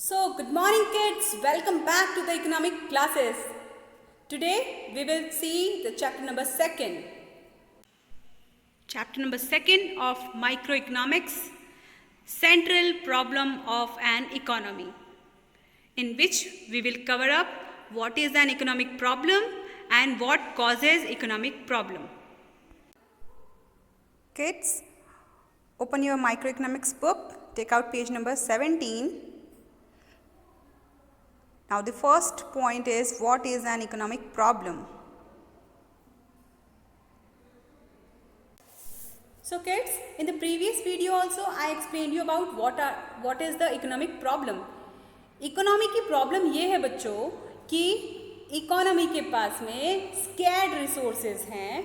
So, good morning kids, welcome back to the economic classes. Today we will see the chapter number 2. Chapter number 2 of microeconomics, central problem of an economy, in which we will cover up what is an economic problem and what causes economic problem. Kids, open your microeconomics book, take out page number 17. Now the first point is, what is an economic problem? So kids, in the previous video also I explained you about what is the economic problem. Economy की problem ये है बच्चों कि economy के पास में scared resources हैं,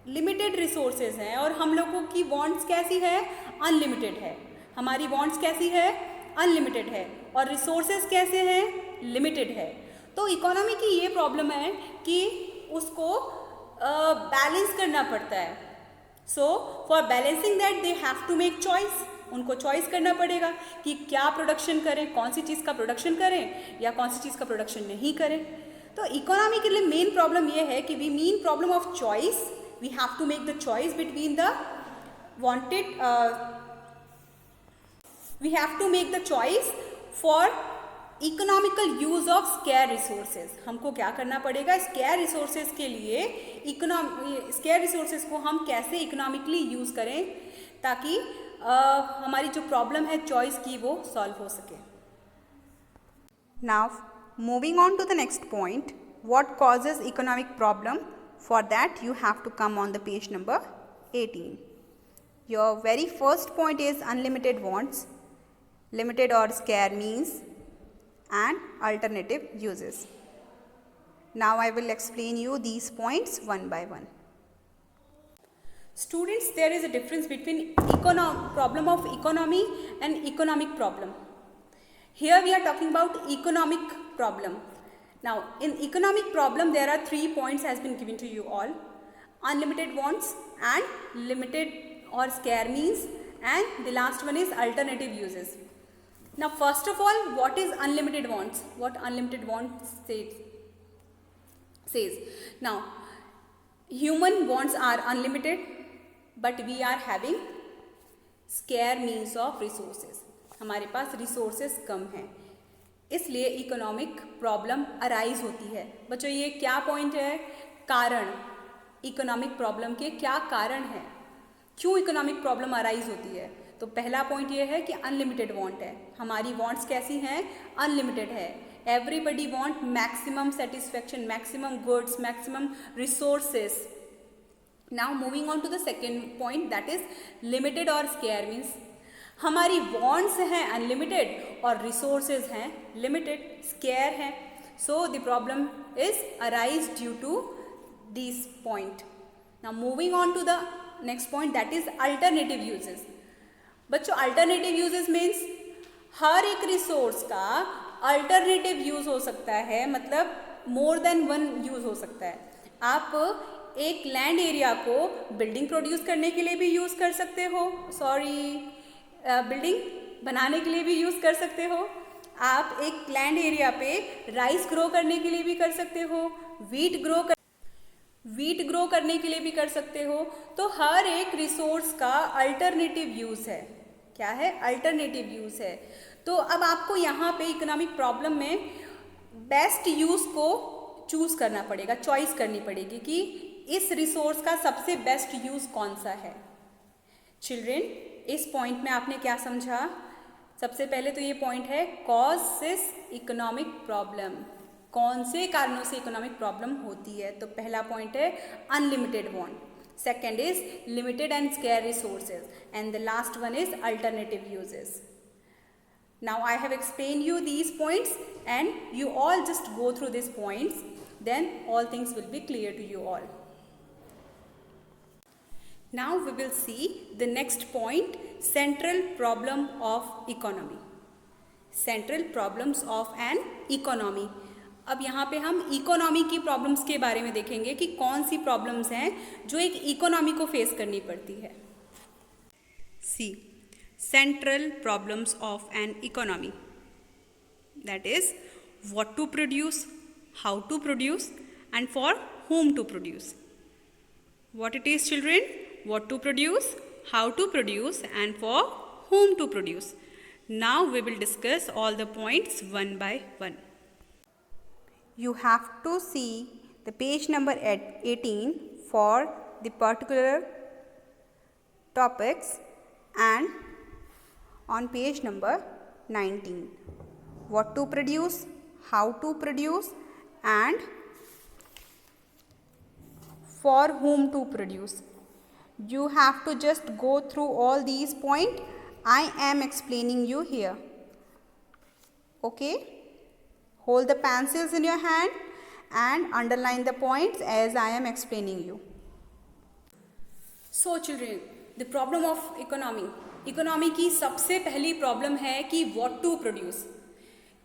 limited resources हैं और हम लोगों की वांट्स कैसी है, अनलिमिटेड है. हमारी वांट्स कैसी है, अनलिमिटेड है और रिसोर्सेज कैसे हैं, लिमिटेड है. तो इकोनॉमी की ये प्रॉब्लम है कि उसको बैलेंस करना पड़ता है. So for balancing that they have to make choice. उनको चॉइस करना पड़ेगा कि क्या प्रोडक्शन करें, कौन सी चीज़ का प्रोडक्शन करें या कौन सी चीज़ का प्रोडक्शन नहीं करें. तो इकोनॉमी के लिए मेन प्रॉब्लम ये है कि we mean problem of choice. We have to make the choice between the wanted, we have to make the choice for economical use of scarce resources. हमको क्या करना पड़ेगा, स्केयर रिसोर्सेज के लिए स्केयर रिसोर्सेज को हम कैसे इकोनॉमिकली यूज करें ताकि हमारी जो प्रॉब्लम है चॉइस की वो सॉल्व हो सके. Now moving on to the next point, what causes economic problem. For that you have to come on the page number 18. Your very first point is unlimited wants. Limited और scarce means and alternative uses. Now I will explain you these points one by one. Students, there is a difference between problem of economy and economic problem. Here we are talking about economic problem. Now in economic problem there are 3 points has been given to you all: unlimited wants and limited or scare means, and the last one is alternative uses. Now first of all, what is unlimited wants? What unlimited wants says. Now human wants are unlimited but we are having scarce means of resources. हमारे पास resources कम हैं, इसलिए economic problem arise होती है. बच्चों ये क्या point है, कारण. इकोनॉमिक प्रॉब्लम के क्या कारण है, क्यों इकोनॉमिक प्रॉब्लम अराइज होती है. तो पहला पॉइंट ये है कि अनलिमिटेड वांट है. हमारी वांट्स कैसी हैं, अनलिमिटेड है. Everybody want maximum satisfaction, maximum goods, maximum resources. Now moving on to the second point, that is limited और स्केयर मीन्स. हमारी वांट्स हैं अनलिमिटेड और रिसोर्सेज हैं लिमिटेड, स्केयर हैं. So the problem is arise due to this point. Now moving on to the next point, that is alternative uses. बच्चों alternative uses means हर एक resource का alternative use हो सकता है, मतलब मोर देन वन यूज हो सकता है. आप एक लैंड एरिया को बिल्डिंग प्रोड्यूस करने के लिए भी यूज कर सकते हो, बिल्डिंग बनाने के लिए भी यूज कर सकते हो. आप एक लैंड एरिया पे राइस ग्रो करने के लिए भी कर सकते हो, वीट ग्रो करने के लिए भी कर सकते हो. तो हर एक रिसोर्स का अल्टरनेटिव यूज है. क्या है, अल्टरनेटिव यूज है. तो अब आपको यहाँ पे इकोनॉमिक प्रॉब्लम में बेस्ट यूज को चूज करना पड़ेगा, चॉइस करनी पड़ेगी कि इस रिसोर्स का सबसे बेस्ट यूज कौन सा है. चिल्ड्रेन, इस पॉइंट में आपने क्या समझा. सबसे पहले तो ये पॉइंट है कॉजेस इकोनॉमिक प्रॉब्लम. कौन से कारणों से इकोनॉमिक प्रॉब्लम होती है. तो पहला पॉइंट है unlimited want, second is limited and scarce resources, and the last one is alternative uses. Now I have explained you these points and you all just go through these points, then all things will be clear to you all. Now we will see the next point, central problem of economy. Central problems of an economy. अब यहाँ पे हम economy की problems के बारे में देखेंगे कि कौन सी प्रॉब्लम्स हैं जो एक इकोनॉमी को फेस करनी पड़ती है. See, central problems of an economy. that is what to produce, how to produce, and for whom to produce. What it is, children? What to produce, how to produce, and for whom to produce. Now we will discuss all the points one by one. You have to see the page number 18 for the particular topics, and on page number 19, what to produce, how to produce, and for whom to produce. You have to just go through all these points. I am explaining you here. Okay? Hold the pencils in your hand and underline the points as I am explaining you. So children, the problem of economy. Economy की सबसे पहली problem है कि what to produce,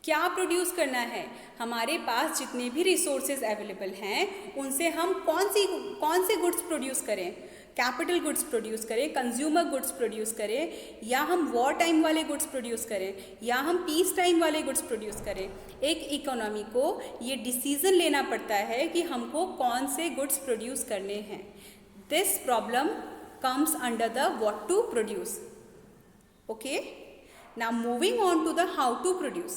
क्या produce करना है. हमारे पास जितने भी रिसोर्सेज अवेलेबल हैं उनसे हम कौन से गुड्स प्रोड्यूस करें. कैपिटल गुड्स प्रोड्यूस करें, कंज्यूमर गुड्स प्रोड्यूस करें, या हम वॉर टाइम वाले गुड्स प्रोड्यूस करें, या हम पीस टाइम वाले गुड्स प्रोड्यूस करें. एक इकोनॉमी को ये डिसीजन लेना पड़ता है कि हमको कौन से गुड्स प्रोड्यूस करने हैं. This problem comes under the what to produce. Okay, now moving on to the how to produce.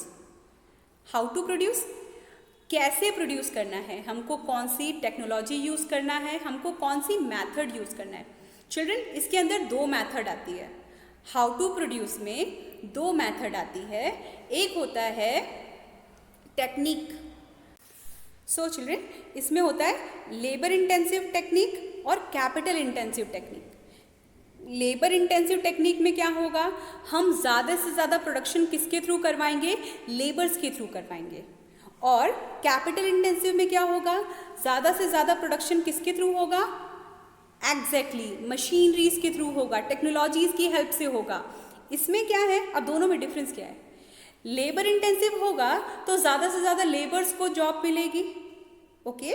How to produce, कैसे प्रोड्यूस करना है, हमको कौन सी टेक्नोलॉजी यूज़ करना है, हमको कौन सी मेथड यूज़ करना है. चिल्ड्रन, इसके अंदर दो मेथड आती है. हाउ टू प्रोड्यूस में दो मेथड आती है. एक होता है टेक्निक. सो चिल्ड्रन, इसमें होता है लेबर इंटेंसिव टेक्निक और capital intensive technique. Labour intensive technique में क्या होगा, हम ज़्यादा से ज़्यादा प्रोडक्शन किसके थ्रू करवाएंगे, लेबर्स के थ्रू करवाएंगे. और कैपिटल इंटेंसिव में क्या होगा, ज़्यादा से ज़्यादा प्रोडक्शन किसके थ्रू होगा, एग्जैक्टली मशीनरीज के थ्रू होगा, टेक्नोलॉजीज़ की हेल्प से होगा. इसमें क्या है, अब दोनों में डिफरेंस क्या है. लेबर इंटेंसिव होगा तो ज़्यादा से ज़्यादा लेबर्स को जॉब मिलेगी. ओके,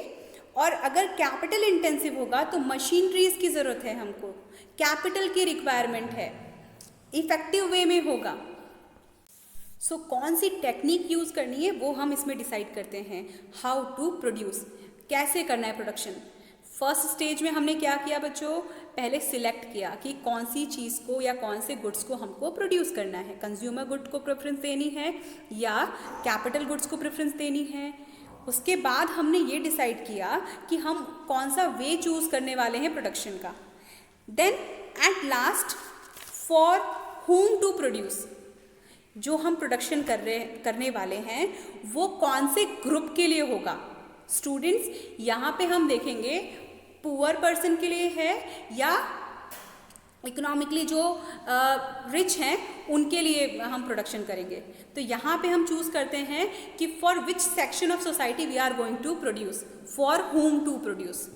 और अगर कैपिटल इंटेंसिव होगा तो मशीनरीज की ज़रूरत है, हमको कैपिटल की रिक्वायरमेंट है, इफेक्टिव वे में होगा. सो कौन सी टेक्निक यूज़ करनी है वो हम इसमें डिसाइड करते हैं. हाउ टू प्रोड्यूस, कैसे करना है प्रोडक्शन. फर्स्ट स्टेज में हमने क्या किया बच्चों, पहले सिलेक्ट किया कि कौन सी चीज़ को या कौन से गुड्स को हमको प्रोड्यूस करना है. कंज्यूमर गुड को प्रेफरेंस देनी है या कैपिटल गुड्स को प्रेफरेंस देनी है. उसके बाद हमने ये डिसाइड किया कि हम कौन सा वे चूज़ करने वाले हैं प्रोडक्शन का. Then at last for whom to produce, जो हम प्रोडक्शन करने वाले हैं वो कौन से ग्रुप के लिए होगा. स्टूडेंट्स, यहाँ पे हम देखेंगे पुअर पर्सन के लिए है या इकोनॉमिकली जो रिच हैं उनके लिए हम प्रोडक्शन करेंगे. तो यहाँ पे हम चूज़ करते हैं कि for which section of society we are going to produce, for whom to produce.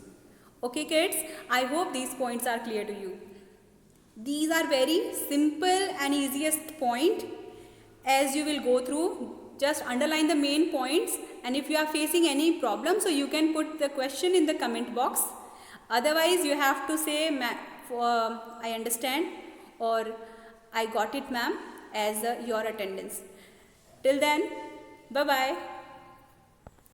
Okay kids, I hope these points are clear to you. These are very simple and easiest point. As you will go through, just underline the main points, and if you are facing any problem, so you can put the question in the comment box. Otherwise you have to say I understand or I got it ma'am as your attendance. Till then, bye bye.